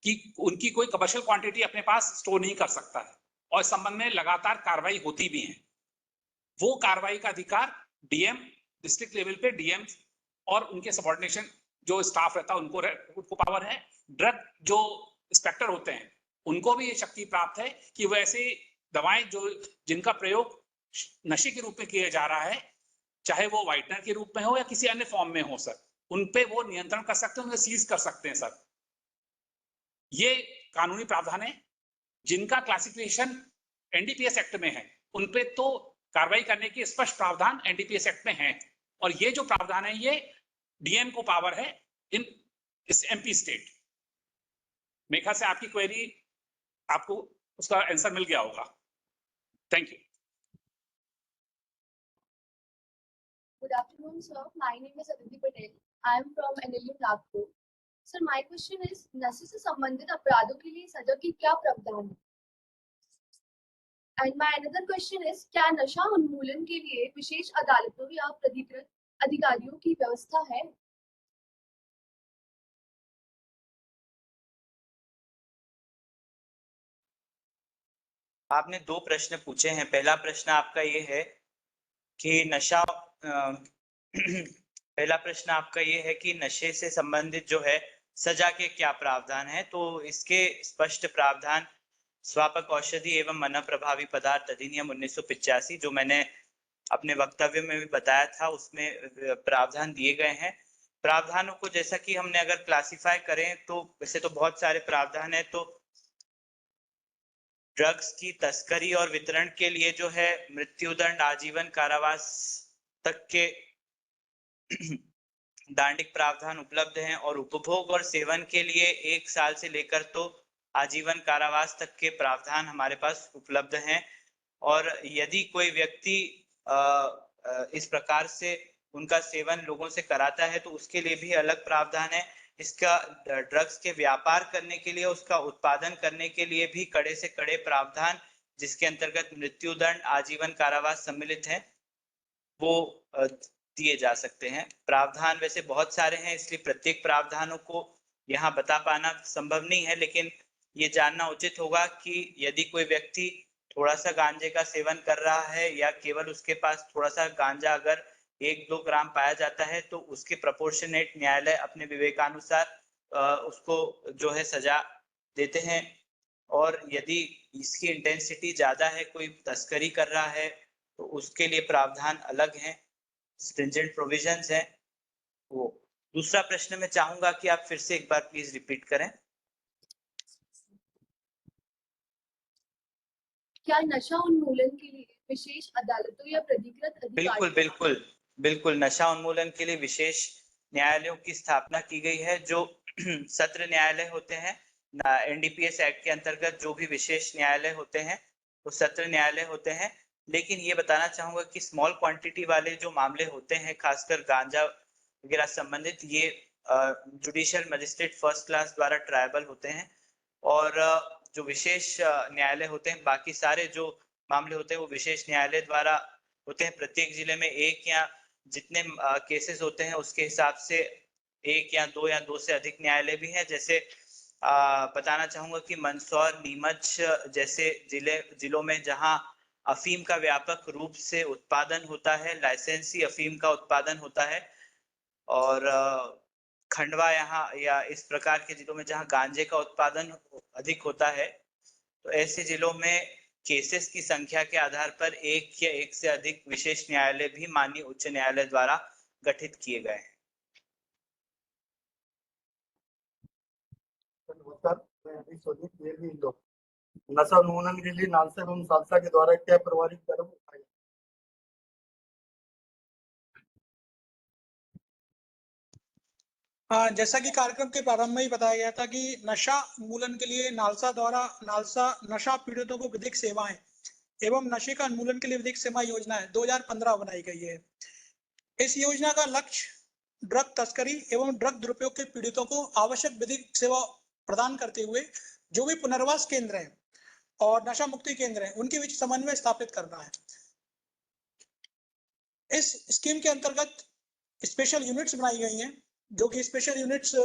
कि उनकी कोई कमर्शियल क्वांटिटी अपने पास स्टोर नहीं कर सकता है, और इस संबंध में लगातार कार्रवाई होती भी है। वो कार्रवाई का अधिकार डीएम, डिस्ट्रिक्ट लेवल पे डीएम और उनके सबऑर्डिनेशन जो स्टाफ रहता है उनको पावर है। ड्रग जो इंस्पेक्टर होते हैं उनको भी ये शक्ति प्राप्त है कि वैसे दवाएं जो जिनका प्रयोग नशे के रूप में किया जा रहा है, चाहे वो व्हाइटनर के रूप में हो या किसी अन्य फॉर्म में हो सर, उन पे वो नियंत्रण कर सकते हैं, उन्हें सीज कर सकते हैं सर। ये कानूनी प्रावधान है जिनका क्लासिफिकेशन एनडीपीएस एक्ट में है, उन पे तो कार्रवाई करने की स्पष्ट प्रावधान एनडीपीएस एक्ट में है। और ये जो प्रावधान है ये डीएम को पावर है इन इस एमपी स्टेट। मेरे ख्याल से आपकी क्वेरी आपको उसका आंसर मिल गया होगा। Thank you. Good afternoon, sir. My name is Aditi Patel. I am from NLU Nagpur. Sir, my question is, नशे से संबंधित अपराधों के लिए सजा की क्या प्रावधान है? And my another question is, क्या नशा उन्मूलन के लिए विशेष अदालतों या प्राधिकृत अधिकारियों की व्यवस्था है? आपने दो प्रश्न पूछे हैं। पहला प्रश्न आपका ये है कि पहला प्रश्न आपका ये है कि नशे से संबंधित जो है सजा के क्या प्रावधान है। तो इसके स्पष्ट प्रावधान स्वापक औषधि एवं मन प्रभावी पदार्थ अधिनियम 1985 जो मैंने अपने वक्तव्य में भी बताया था, उसमें प्रावधान दिए गए हैं। प्रावधानों को जैसा कि हमने अगर क्लासिफाई करें तो वैसे तो बहुत सारे प्रावधान है। तो ड्रग्स की तस्करी और वितरण के लिए जो है मृत्युदंड, आजीवन कारावास तक के दांडिक प्रावधान उपलब्ध हैं, और उपभोग और सेवन के लिए 1 साल से लेकर तो आजीवन कारावास तक के प्रावधान हमारे पास उपलब्ध हैं। और यदि कोई व्यक्ति इस प्रकार से उनका सेवन लोगों से कराता है तो उसके लिए भी अलग प्रावधान है। इसका ड्रग्स के व्यापार करने के लिए, उसका उत्पादन करने के लिए भी कड़े से कड़े प्रावधान, जिसके अंतर्गत मृत्युदंड, आजीवन कारावास सम्मिलित है, वो दिए जा सकते हैं। प्रावधान वैसे बहुत सारे हैं, इसलिए प्रत्येक प्रावधानों को यहाँ बता पाना संभव नहीं है, लेकिन ये जानना उचित होगा कि यदि कोई व्यक्ति थोड़ा सा गांजे का सेवन कर रहा है या केवल उसके पास थोड़ा सा गांजा अगर 1-2 ग्राम पाया जाता है तो उसके प्रोपोर्शनेट न्यायालय अपने विवेकानुसार उसको जो है सजा देते हैं। और यदि इसकी इंटेंसिटी ज्यादा है, कोई तस्करी कर रहा है, तो उसके लिए प्रावधान अलग हैं, स्ट्रिंजेंट प्रोविजंस हैं वो। दूसरा प्रश्न मैं चाहूंगा कि आप फिर से एक बार प्लीज रिपीट करें। क्या नशा उन्मूलन के लिए विशेष अदालतों या प्राधिकृत अधिकारियों? बिल्कुल नशा उन्मूलन के लिए विशेष न्यायालयों की स्थापना की गई है, जो सत्र न्यायालय होते हैं। एनडीपीएस एक्ट के अंतर्गत जो भी विशेष न्यायालय होते हैं वो सत्र न्यायालय होते हैं। लेकिन ये बताना चाहूंगा कि स्मॉल क्वांटिटी वाले जो मामले होते हैं, खासकर गांजा वगैरह संबंधित, ये जुडिशियल मजिस्ट्रेट फर्स्ट क्लास द्वारा ट्रायबल होते हैं। और जो विशेष न्यायालय होते हैं, बाकी सारे जो मामले होते हैं वो विशेष न्यायालय द्वारा होते हैं। प्रत्येक जिले में एक या जितने केसेस होते हैं उसके हिसाब से 1 या 2 से अधिक न्यायालय भी हैं। जैसे बताना चाहूंगा कि मंदसौर, नीमच जैसे जिलों में जहां अफीम का व्यापक रूप से उत्पादन होता है, लाइसेंसी अफीम का उत्पादन होता है, और खंडवा यहाँ या इस प्रकार के जिलों में जहां गांजे का उत्पादन अधिक होता है, तो ऐसे जिलों में केसेस की संख्या के आधार पर 1 या 1 से अधिक विशेष न्यायालय भी माननीय उच्च न्यायालय द्वारा गठित किए गए हैं। नशा उन्मूलन के लिए नालसा एवं सालसा के द्वारा क्या प्रभावी कदम उठाए? जैसा कि कार्यक्रम के प्रारंभ में ही बताया गया था कि नशा उन्मूलन के लिए नालसा द्वारा नालसा नशा पीड़ितों को विधिक सेवाएं एवं नशे का उन्मूलन के लिए विधिक सेवा योजना है 2015 बनाई गई है। इस योजना का लक्ष्य ड्रग तस्करी एवं ड्रग दुरुपयोग के पीड़ितों को आवश्यक विधिक सेवा प्रदान करते हुए जो भी पुनर्वास केंद्र हैं और नशा मुक्ति केंद्र हैं उनके बीच समन्वय स्थापित करना है। इस स्कीम के अंतर्गत स्पेशल यूनिट्स बनाई गई हैं, जो कि स्पेशल यूनिट्स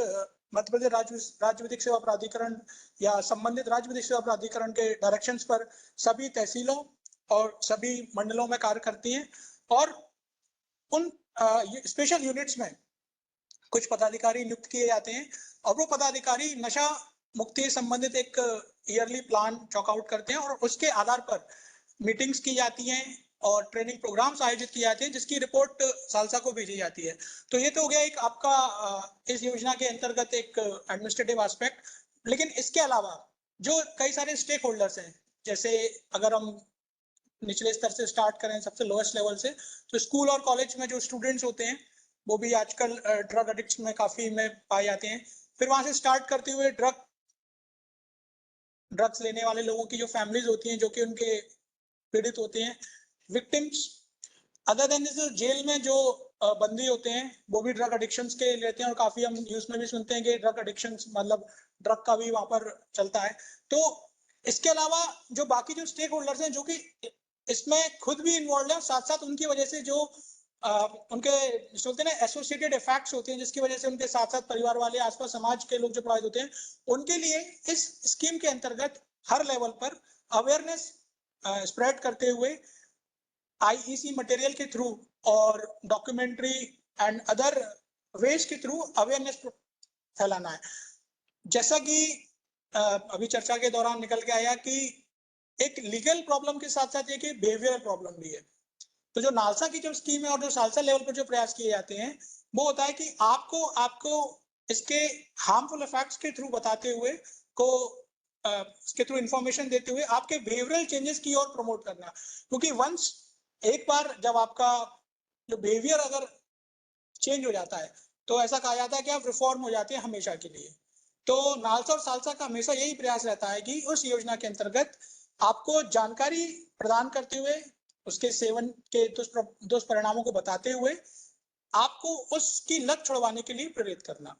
मध्य प्रदेश राज्य विधिक सेवा प्राधिकरण या संबंधित राज्य विधिक सेवा प्राधिकरण के डायरेक्शंस पर सभी तहसीलों और सभी मंडलों में कार्य करती हैं। और उन स्पेशल यूनिट्स में कुछ पदाधिकारी नियुक्त किए जाते हैं और वो पदाधिकारी नशा मुक्ति संबंधित एक ईयरली प्लान चॉकआउट करते हैं और उसके आधार पर मीटिंग्स की जाती हैं और ट्रेनिंग प्रोग्राम्स आयोजित किए जाते हैं, जिसकी रिपोर्ट सालसा को भेजी जाती है। तो ये तो हो गया एक आपका इस योजना के अंतर्गत एक एडमिनिस्ट्रेटिव एस्पेक्ट। लेकिन इसके अलावा जो कई सारे स्टेक होल्डर्स हैं, जैसे अगर हम निचले स्तर से स्टार्ट करें, सबसे लोएस्ट लेवल से, तो स्कूल और कॉलेज में जो स्टूडेंट्स होते हैं वो भी आजकल ड्रग एडिक्शन में काफी में पाए जाते हैं। फिर वहां से स्टार्ट करते हुए ड्रग्स लेने वाले लोगों की जो फैमिलीज होती हैं, जो कि उनके पीड़ित होते हैं, victims. Other than this, jail में जो बंदी होते हैं वो भी ड्रग एडिक्शंस के लेते हैं और काफी हम न्यूज में भी सुनते हैं कि ड्रग एडिक्शंस मतलब ड्रग का भी वहां पर चलता है। तो इसके अलावा जो बाकी जो स्टेक होल्डर्स हैं जो कि इसमें खुद भी इन्वॉल्व है, साथ साथ उनकी वजह से जो उनके बोलते हैं ना एसोसिएटेड इफेक्ट्स होते हैं, जिसकी वजह से उनके साथ साथ परिवार वाले, आसपास समाज के लोग जो प्रभावित होते हैं, उनके लिए इस स्कीम के अंतर्गत हर लेवल पर अवेयरनेस स्प्रेड करते हुए आईईसी मटेरियल के थ्रू और डॉक्यूमेंट्री एंड अदर वेज के थ्रू अवेयरनेस फैलाना है। जैसा कि अभी चर्चा के दौरान निकल के आया कि एक लीगल प्रॉब्लम के साथ साथ एक बिहेवियरल प्रॉब्लम भी है। तो जो नालसा की जो स्कीम है और जो सालसा लेवल पर जो प्रयास किए जाते हैं, वो होता है कि आपको इसके हार्मफुल इफेक्ट्स के थ्रू बताते हुए इसके थ्रू इंफॉर्मेशन देते हुए आपके बिहेवियरल चेंजेस की ओर प्रमोट करना। क्योंकि वंस एक बार जब आपका जो बिहेवियर अगर चेंज हो जाता है तो ऐसा कहा जाता है कि आप रिफॉर्म हो जाते हैं हमेशा के लिए। तो नालसा और सालसा का हमेशा यही प्रयास रहता है कि उस योजना के अंतर्गत आपको जानकारी प्रदान करते हुए, उसके सेवन के दुष्परिणामों को बताते हुए आपको उसकी लत छुड़वाने के लिए प्रेरित करना।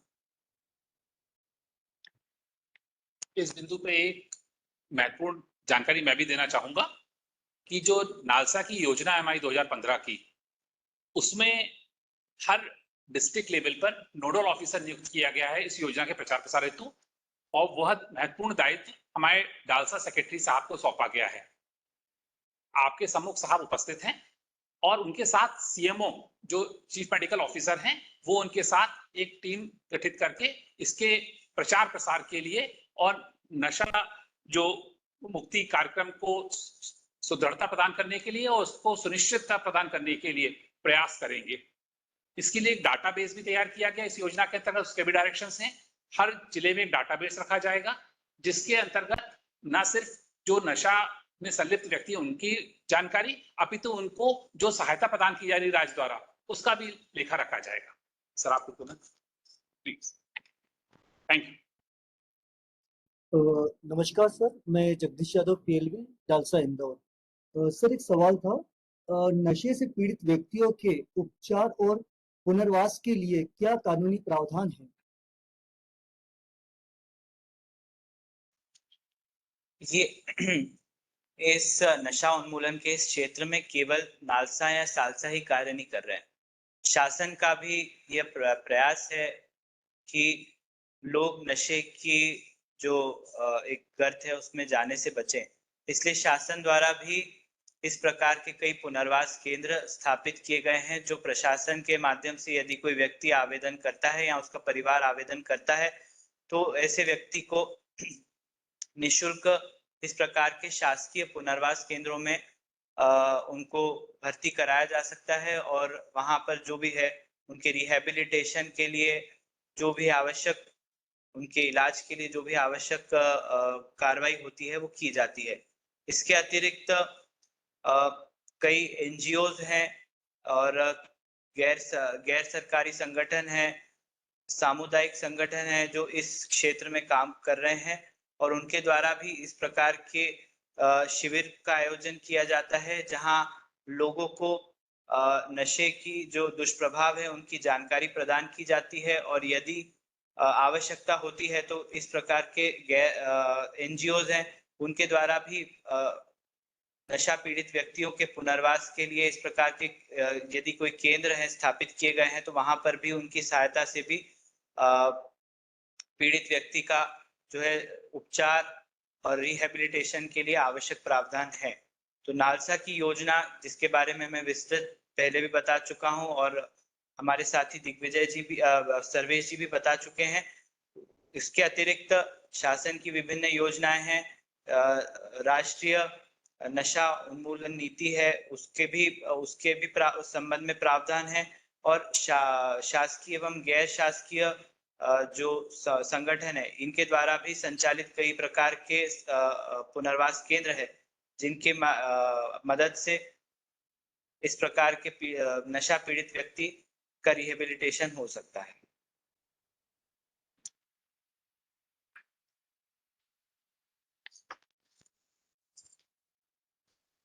इस बिंदु पे एक महत्वपूर्ण जानकारी मैं भी देना चाहूंगा कि जो नालसा की योजना एमआई 2015 की, उसमें हर डिस्ट्रिक्ट लेवल पर नोडल ऑफिसर नियुक्त किया गया है इस योजना के प्रचार प्रसार हेतु, और वह महत्वपूर्ण दायित्व हमारे नालसा सेक्रेटरी साहब को सौंपा गया है। आपके सम्मुख साहब उपस्थित हैं और उनके साथ सीएमओ जो चीफ मेडिकल ऑफिसर हैं, वो उनके साथ एक टीम गठित करके इसके प्रचार प्रसार के लिए और नशा जो मुक्ति कार्यक्रम को सुदृढ़ता प्रदान करने के लिए और उसको सुनिश्चितता प्रदान करने के लिए प्रयास करेंगे। इसके लिए एक डाटाबेस भी तैयार किया गया इस योजना के अंतर्गत, उसके भी डायरेक्शंस हैं। हर जिले में एक डाटाबेस रखा जाएगा जिसके अंतर्गत न सिर्फ जो नशा में संलिप्त व्यक्ति उनकी जानकारी, अपितु उनको जो सहायता प्रदान की जा रही राज्य द्वारा उसका भी लेखा रखा जाएगा। सर आपको प्लीज। Thank you. नमस्कार सर, मैं Jagdish Yadav, PLB, DALSA, Indore. Sir एक सवाल था, नशे से पीड़ित व्यक्तियों के उपचार और पुनर्वास के लिए क्या कानूनी प्रावधान है? ये इस नशा उन्मूलन के इस क्षेत्र में केवल नालसा या सालसा ही कार्य नहीं कर रहे हैं। शासन का भी यह प्रयास है कि लोग नशे की जो एक गर्त है उसमें जाने से बचें। इसलिए शासन द्वारा भी इस प्रकार के कई पुनर्वास केंद्र स्थापित किए गए हैं, जो प्रशासन के माध्यम से यदि कोई व्यक्ति आवेदन करता है या उसका परिवार आवेदन करता है तो ऐसे व्यक्ति को निःशुल्क इस प्रकार के शासकीय पुनर्वास केंद्रों में उनको भर्ती कराया जा सकता है और वहां पर जो भी है उनके रिहेबिलिटेशन के लिए जो भी आवश्यक, उनके इलाज के लिए जो भी आवश्यक कार्रवाई होती है वो की जाती है। इसके अतिरिक्त कई एनजीओज हैं और गैर सरकारी संगठन हैं, सामुदायिक संगठन हैं जो इस क्षेत्र में काम कर रहे हैं और उनके द्वारा भी इस प्रकार के शिविर का आयोजन किया जाता है, जहां लोगों को नशे की जो दुष्प्रभाव है उनकी जानकारी प्रदान की जाती है और यदि आवश्यकता होती है तो इस प्रकार के एनजीओज हैं उनके द्वारा भी नशा पीड़ित व्यक्तियों के पुनर्वास के लिए इस प्रकार के यदि कोई केंद्र है स्थापित किए गए हैं तो वहां पर भी उनकी सहायता से भी पीड़ित व्यक्ति का जो है उपचार और रिहेबिलिटेशन के लिए आवश्यक प्रावधान है। तो नालसा की योजना जिसके बारे में मैं विस्तृत पहले भी बता चुका हूं और हमारे साथी दिग्विजय जी भी सर्वेश जी भी बता चुके हैं। इसके अतिरिक्त शासन की विभिन्न योजनाएं हैं। राष्ट्रीय नशा उन्मूलन नीति है, उसके भी संबंध में प्रावधान है और शासकीय एवं गैर शासकीय जो संगठन है इनके द्वारा भी संचालित कई प्रकार के पुनर्वास केंद्र है जिनके मदद से इस प्रकार के नशा पीड़ित व्यक्ति का रिहेबिलिटेशन हो सकता है।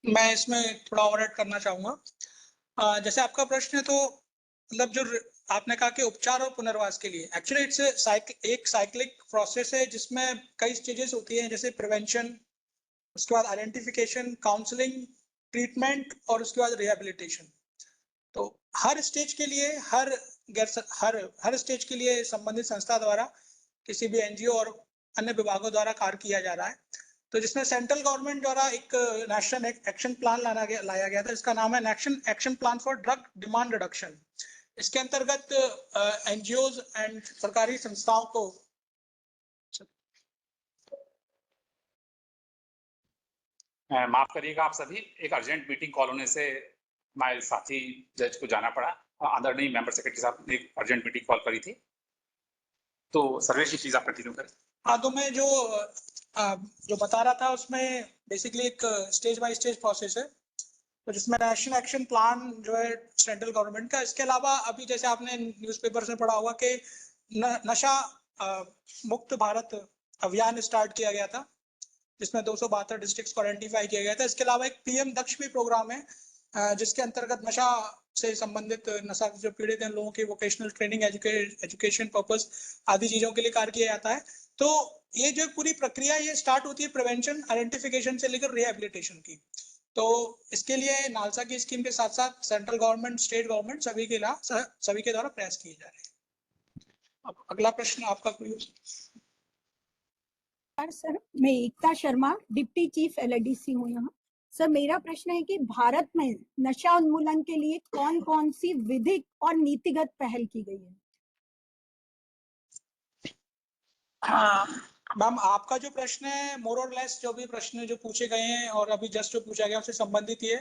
मैं इसमें थोड़ा और ऐड करना चाहूंगा। जैसे आपका प्रश्न है तो मतलब जो आपने कहा कि उपचार और पुनर्वास के लिए एक्चुअली इट्स एक साइक्लिक प्रोसेस है जिसमें कई स्टेजेस होती हैं, जैसे प्रिवेंशन, उसके बाद आइडेंटिफिकेशन, काउंसलिंग, ट्रीटमेंट और उसके बाद रिहेबिलिटेशन। तो हर स्टेज के लिए हर स्टेज के लिए संबंधित संस्था द्वारा किसी भी एनजीओ और अन्य विभागों द्वारा कार्य किया जा रहा है। तो जिसमें सेंट्रल गवर्नमेंट द्वारा एक नेशनल एक्शन प्लान लाया गया था, इसका नाम है national action plan for drug demand reduction. इसके अंतर्गत एनजीओज एंड सरकारी संस्थाओं को माफ करिएगा आप सभी, एक अर्जेंट मीटिंग कॉल होने से हमारे साथी जज को जाना पड़ा। आदरणीय मेंबर सेक्रेटरी साहब ने एक अर्जेंट मीटिंग कॉल करी थी, तो सर्वेश जी प्लीज आप कंटिन्यू करें। हाँ, तो मैं जो बता रहा था उसमें बेसिकली एक स्टेज बाय स्टेज प्रोसेस है, तो जिसमें नेशनल एक्शन प्लान जो है सेंट्रल गवर्नमेंट का। इसके अलावा अभी जैसे आपने न्यूज़पेपर में पढ़ा होगा कि नशा मुक्त भारत अभियान स्टार्ट किया गया था, जिसमें 272 डिस्ट्रिक्ट्स को आइडेंटिफाई किया गया था। इसके अलावा एक पीएम दक्ष भी प्रोग्राम है जिसके अंतर्गत नशा से संबंधित नशा जो पीड़ित हैं लोगों की वोकेशनल ट्रेनिंग, एजुकेशन पर्पस आदि चीजों के लिए कार्य किया जाता है। तो ये जो पूरी प्रक्रिया ये स्टार्ट होती है प्रिवेंशन, आइडेंटिफिकेशन से लेकर रिहेबिलिटेशन की। तो इसके लिए नालसा की स्कीम के साथ साथ सेंट्रल गवर्नमेंट, स्टेट गवर्नमेंट सभी के द्वारा प्रयास किए जा रहे हैं। अब अगला प्रश्न आपका कोई? सर, मैं एकता शर्मा, डिप्टी चीफ एलआईडीसी हूँ यहाँ। सर, मेरा प्रश्न है कि भारत में नशा उन्मूलन के लिए कौन कौन सी विधिक और नीतिगत पहल की गई है? मैम, आपका जो प्रश्न है मोर और लेस जो भी प्रश्न जो पूछे गए हैं और अभी जस्ट जो पूछा गया उससे संबंधित ये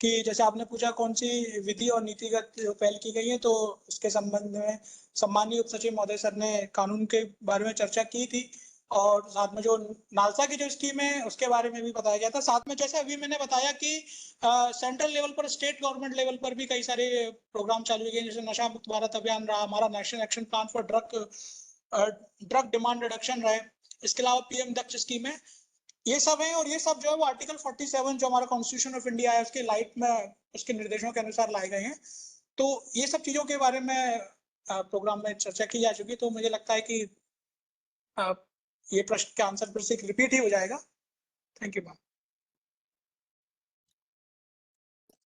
कि जैसे आपने पूछा कौन सी विधि और नीतिगत जो पहल की गई है, तो उसके संबंध में सम्मानीय उप सचिव महोदय सर ने कानून के बारे में चर्चा की थी और साथ में जो नालसा की जो स्कीम है उसके बारे में भी बताया गया था। साथ में जैसे अभी मैंने बताया कि सेंट्रल लेवल पर, स्टेट गवर्नमेंट लेवल पर भी कई सारे प्रोग्राम चालू किए, जैसे नशा मुक्त भारत अभियान रहा, हमारा national action plan for drug demand reduction रहे, इसके अलावा पीएम दक्ष स्कीम है। ये सब है और ये सब जो है वो आर्टिकल 47 जो हमारा कॉन्स्टिट्यूशन ऑफ इंडिया है उसके लाइट में उसके निर्देशों के अनुसार लाए गए हैं। तो ये सब चीजों के बारे में प्रोग्राम में चर्चा की जा चुकी। तो मुझे लगता है कि ये प्रश्न के आंसर फिर से रिपीट ही हो जाएगा। Thank you ma'am.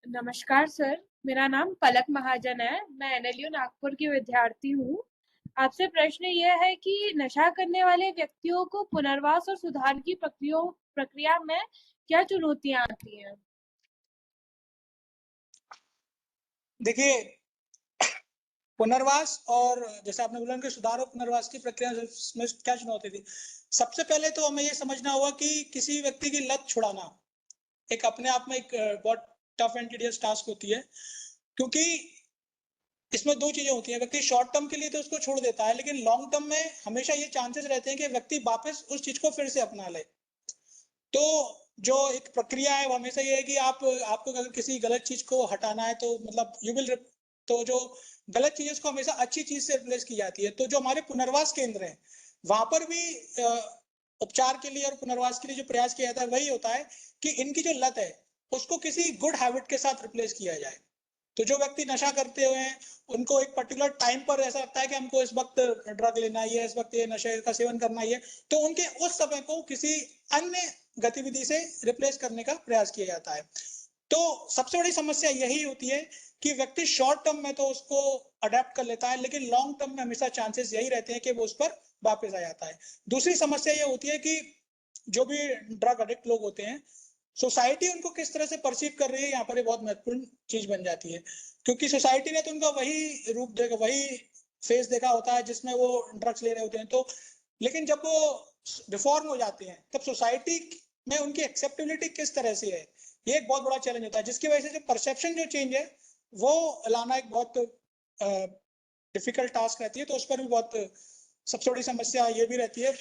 नमस्कार सर, मेरा नाम पलक महाजन है। मैं एनएलयू नागपुर की विद्यार्थी हूँ। आपसे प्रश्न यह है कि नशा करने वाले व्यक्तियों को पुनर्वास और सुधार की प्रक्रिया में क्या चुनौतियां आती हैं? देखिए, पुनर्वास और जैसे आपने बोला कि सुधार और पुनर्वास की प्रक्रिया में क्या चुनौती थी। सबसे पहले तो हमें ये समझना होगा कि किसी व्यक्ति की लत छुड़ाना एक अपने आप में एक बहुत टफ एंड टीडियस टास्क होती है, क्योंकि इसमें दो चीजें होती हैं। व्यक्ति शॉर्ट टर्म के लिए तो उसको छोड़ देता है, लेकिन लॉन्ग टर्म में हमेशा ये चांसेस रहते हैं कि व्यक्ति वापस उस चीज को फिर से अपना ले। तो जो एक प्रक्रिया है वो हमेशा ये है कि आपको अगर किसी गलत चीज को हटाना है तो मतलब तो जो गलत चीज को हमेशा अच्छी चीज से रिप्लेस की जाती है। तो जो हमारे पुनर्वास केंद्र हैं वहां पर भी उपचार के लिए और पुनर्वास के लिए जो प्रयास किया जाता है वही होता है कि इनकी जो लत है उसको किसी गुड हैबिट के साथ रिप्लेस किया जाए। तो जो व्यक्ति नशा करते हुए हैं उनको एक पर्टिकुलर टाइम पर ऐसा लगता है कि हमको इस वक्त ड्रग लेना ही है, इस वक्त ये नशे का सेवन करना ही है, तो उनके उस समय को किसी अन्य गतिविधि से रिप्लेस करने का प्रयास किया जाता है। तो सबसे बड़ी समस्या यही होती है कि व्यक्ति शॉर्ट टर्म में तो उसको अडेप्ट कर लेता है, लेकिन लॉन्ग टर्म में हमेशा चांसेस यही रहते हैं कि वो उस पर वापस आ जाता है। दूसरी समस्या ये होती है कि जो भी ड्रग एडिक्ट लोग होते हैं, सोसाइटी उनको किस तरह से परसीव कर रही है, यहाँ पर ये बहुत महत्वपूर्ण चीज बन जाती है, क्योंकि सोसाइटी ने तो उनका वही रूप देखा, वही फेस देखा होता है जिसमें वो ड्रग्स ले रहे होते हैं। तो लेकिन जब वो रिफॉर्म हो जाते हैं तब सोसाइटी में उनकी एक्सेप्टेबिलिटी किस तरह से है, ये एक बहुत बड़ा चैलेंज होता है, जिसकी वजह से जो परसेप्शन जो चेंज है वो लाना एक बहुत डिफिकल्ट टास्क रहती है। तो उस पर भी बहुत सबसे बड़ी समस्या ये भी रहती है।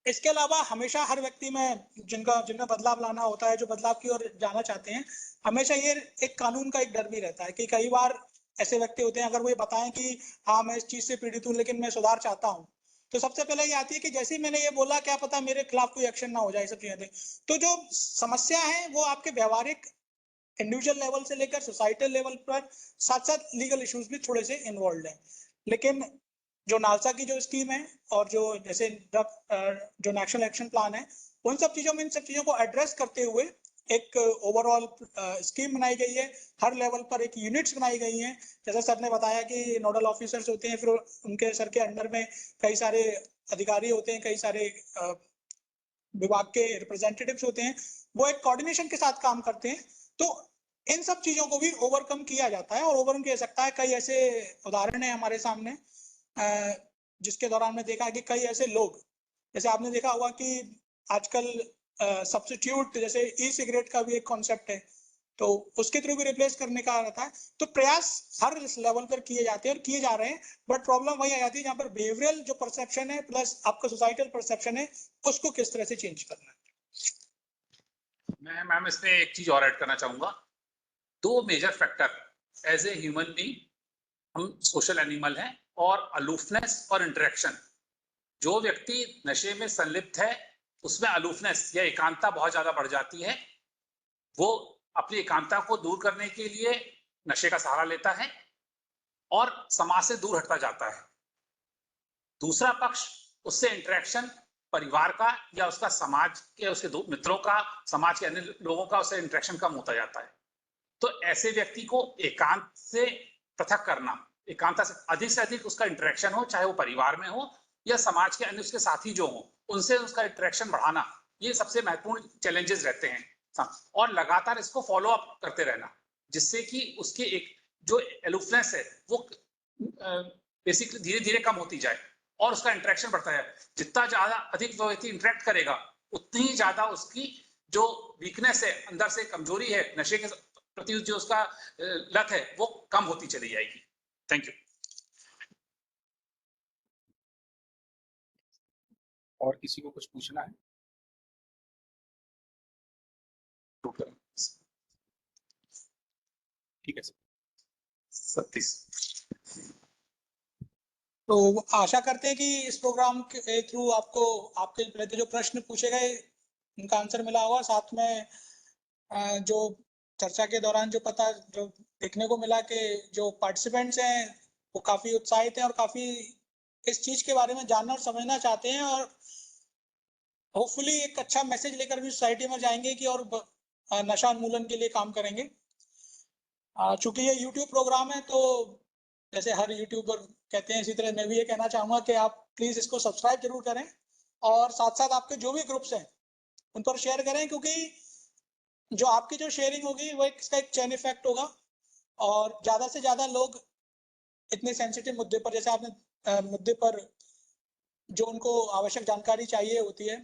इसके अलावा हमेशा हर व्यक्ति में जिनका बदलाव लाना होता है, जो बदलाव की ओर जाना चाहते हैं, हमेशा ये एक कानून का एक डर भी रहता है कि कई बार ऐसे व्यक्ति होते हैं, अगर वो ये बताएं कि हाँ मैं इस चीज से पीड़ित हूँ लेकिन मैं सुधार चाहता हूँ, तो सबसे पहले ये आती है कि जैसे ही मैंने ये बोला क्या पता मेरे खिलाफ कोई एक्शन ना हो जाए, सब चीजें। तो जो समस्या है वो आपके व्यवहारिक इंडिविजुअल लेवल से लेकर सोसाइटल लेवल पर साथ साथ लीगल इश्यूज भी थोड़े से इन्वॉल्व हैं। लेकिन जो नालसा की जो स्कीम है और जो जैसे जो नेशनल एक्शन प्लान है, उन सब चीजों में इन सब चीजों को एड्रेस करते हुए एक ओवरऑल स्कीम बनाई गई है। हर लेवल पर एक यूनिट्स बनाई गई हैं। जैसा सर ने बताया कि नोडल ऑफिसर्स होते हैं, फिर उनके सर के अंडर में कई सारे अधिकारी होते हैं, कई सारे विभाग के रिप्रेजेंटेटिव्स होते हैं, वो एक कोऑर्डिनेशन के साथ काम करते हैं। तो इन सब चीजों को भी ओवरकम किया जाता है और ओवरकम किया जा सकता है। कई ऐसे उदाहरण है हमारे सामने जिसके दौरान में देखा कि कई ऐसे लोग, जैसे आपने देखा होगा कि आजकल सब्स्टिट्यूट जैसे ई सिगरेट का भी एक कॉन्सेप्ट है, तो उसके थ्रू भी रिप्लेस करने का रहता है। तो प्रयास हर लेवल पर किए जाते हैं और किए जा रहे हैं, बट प्रॉब्लम वही आ जाती है जहाँ पर बिहेवियरल जो परसेप्शन है प्लस आपका सोसाइटल परसेप्शन है, उसको किस तरह से चेंज करना है। मैं मैम इसमें एक चीज और ऐड करना चाहूंगा। दो major factor as a human being, हम सोशल एनिमल हैं, और अलूफनेस और इंटरेक्शन। जो व्यक्ति नशे में संलिप्त है उसमें अलूफनेस या एकांतता बहुत ज्यादा बढ़ जाती है। वो अपनी एकांतता को दूर करने के लिए नशे का सहारा लेता है और समाज से दूर हटता जाता है। दूसरा पक्ष, उससे इंटरेक्शन परिवार का या उसका समाज के उसके दो मित्रों का, समाज के अन्य लोगों का उससे इंटरेक्शन कम होता जाता है। तो ऐसे व्यक्ति को एकांत से पृथक करना, एकांतता से अधिक उसका इंटरेक्शन हो, चाहे वो परिवार में हो या समाज के अन्य उसके साथी जो हो, उनसे उसका इंटरेक्शन बढ़ाना, ये सबसे महत्वपूर्ण चैलेंजेस रहते हैं। और लगातार इसको फॉलो अप करते रहना, जिससे कि उसकी एक जो एलुफनेस है वो बेसिकली धीरे धीरे कम होती जाए और उसका इंटरेक्शन बढ़ता है। जितना ज्यादा अधिक वो व्यक्ति इंटरेक्ट करेगा, उतनी ही ज्यादा उसकी जो वीकनेस है, अंदर से कमजोरी है, नशे के प्रति जो उसका लत है, वो कम होती चली जाएगी। Thank you. और किसी को कुछ पूछना है? ठीक है सर। 37। तो आशा करते हैं कि इस प्रोग्राम के थ्रू आपको आपके जो प्रश्न पूछे गए उनका आंसर मिला होगा। साथ में जो चर्चा के दौरान जो देखने को मिला कि जो पार्टिसिपेंट्स हैं वो काफी उत्साहित हैं और काफी इस चीज के बारे में जानना और समझना चाहते हैं, और होपफुली एक अच्छा मैसेज लेकर भी सोसाइटी में जाएंगे कि और नशा उन्मूलन के लिए काम करेंगे। चूंकि ये यूट्यूब प्रोग्राम है, तो जैसे हर यूट्यूबर कहते हैं, इसी तरह मैं भी ये कहना चाहूंगा कि आप प्लीज इसको सब्सक्राइब जरूर करें और साथ साथ आपके जो भी ग्रुप्स हैं उन पर शेयर करें, क्योंकि जो आपकी जो शेयरिंग होगी वो इसका एक चेन इफेक्ट होगा और ज्यादा से ज्यादा लोग इतने सेंसिटिव मुद्दे पर, जैसे आपने मुद्दे पर जो उनको आवश्यक जानकारी चाहिए होती है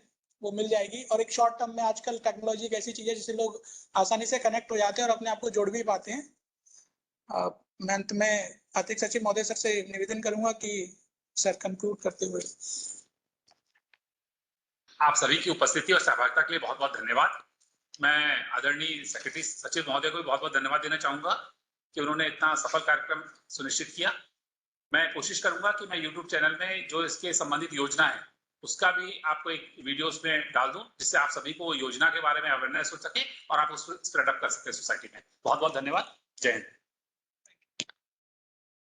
वो मिल जाएगी। और एक शॉर्ट टर्म में आजकल टेक्नोलॉजी एक ऐसी चीज है जिससे लोग आसानी से कनेक्ट हो जाते हैं और अपने आप को जोड़ भी पाते हैं। मैं अंत में अतिरिक्त सचिव महोदय सर से निवेदन करूंगा कि सर कंक्लूड करते हुए। आप सभी की उपस्थिति और सहभागिता के लिए बहुत बहुत धन्यवाद। मैं आदरणीय सेक्रेटरी सचिव महोदय को भी बहुत बहुत धन्यवाद देना चाहूंगा कि उन्होंने इतना सफल कार्यक्रम सुनिश्चित किया। मैं कोशिश करूंगा कि मैं YouTube चैनल में जो इसके संबंधित योजना है उसका भी आपको एक वीडियो उसमें डाल दूं, जिससे आप सभी को योजना के बारे में अवेयरनेस हो सके और आप उसको स्प्रेड अप कर सकते हैं सोसाइटी में। बहुत बहुत धन्यवाद। जय हिंद।